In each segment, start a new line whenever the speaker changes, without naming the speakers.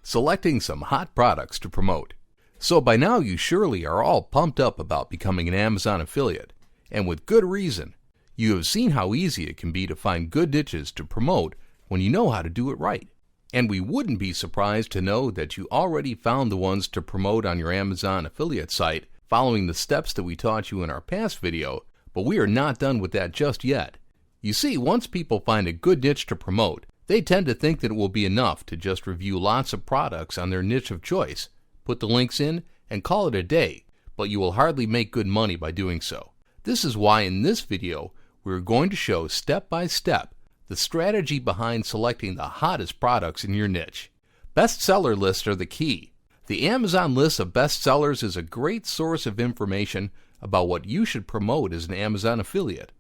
Selecting some hot products to promote. So by now you surely are all pumped up about becoming an Amazon affiliate, and with good reason. You have seen how easy it can be to find good niches to promote when you know how to do it right. And we wouldn't be surprised to know that you already found the ones to promote on your Amazon affiliate site following the steps that we taught you in our past video, but we are not done with that just yet. You see, once people find a good niche to promote, they tend to think that it will be enough to just review lots of products on their niche of choice, put the links in, and call it a day, but you will hardly make good money by doing so. This is why in this video, we are going to show step by step the strategy behind selecting the hottest products in your niche. Bestseller lists are the key. The Amazon list of bestsellers is a great source of information about what you should promote as an Amazon affiliate,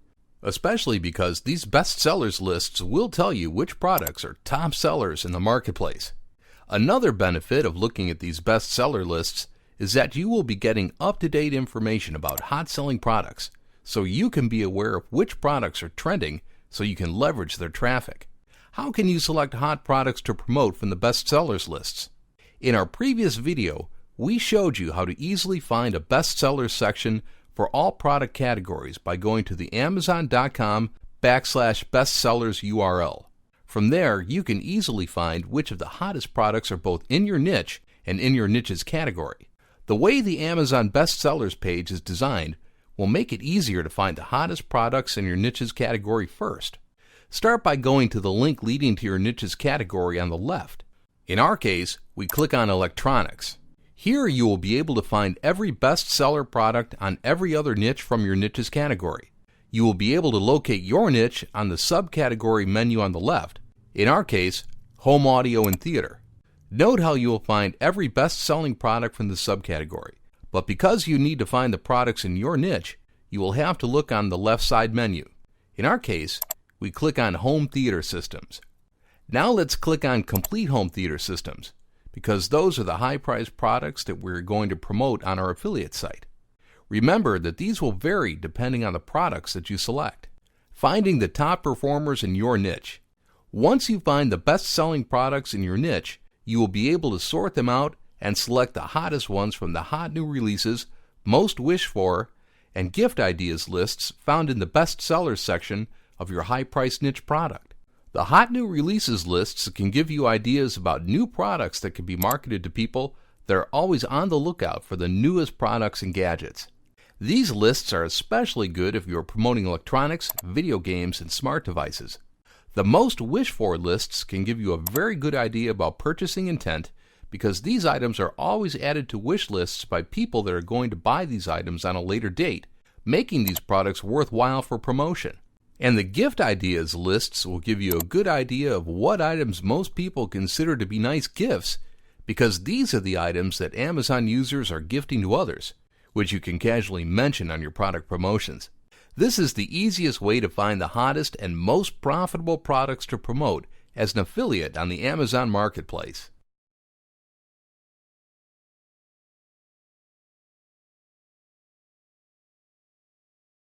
especially because these bestsellers lists will tell you which products are top sellers in the marketplace. Another benefit of looking at these bestseller lists is that you will be getting up-to-date information about hot-selling products, so you can be aware of which products are trending so you can leverage their traffic. How can you select hot products to promote from the bestsellers lists? In our previous video, we showed you how to easily find a bestsellers section for all product categories by going to the Amazon.com/bestsellers URL. From there, you can easily find which of the hottest products are both in your niche and in your niche's category. The way the Amazon bestsellers page is designed will make it easier to find the hottest products in your niche's category first. Start by going to the link leading to your niche's category on the left. In our case, we click on electronics. Here you will be able to find every bestseller product on every other niche from your niche's category. You will be able to locate your niche on the subcategory menu on the left. In our case, home audio and theater. Note how you will find every best-selling product from the subcategory. But because you need to find the products in your niche, you will have to look on the left side menu. In our case, we click on Home Theater Systems. Now let's click on Complete Home Theater Systems, because those are the high-priced products that we're going to promote on our affiliate site. Remember that these will vary depending on the products that you select. Finding the top performers in your niche. Once you find the best-selling products in your niche, you will be able to sort them out and select the hottest ones from the hot new releases, most wished for, and gift ideas lists found in the bestsellers section of your high-priced niche product. The hot new releases lists can give you ideas about new products that can be marketed to people that are always on the lookout for the newest products and gadgets. These lists are especially good if you are promoting electronics, video games, and smart devices. The most wished for lists can give you a very good idea about purchasing intent, because these items are always added to wish lists by people that are going to buy these items on a later date, making these products worthwhile for promotion. And the gift ideas lists will give you a good idea of what items most people consider to be nice gifts, because these are the items that Amazon users are gifting to others, which you can casually mention on your product promotions. This is the easiest way to find the hottest and most profitable products to promote as an affiliate on the Amazon Marketplace.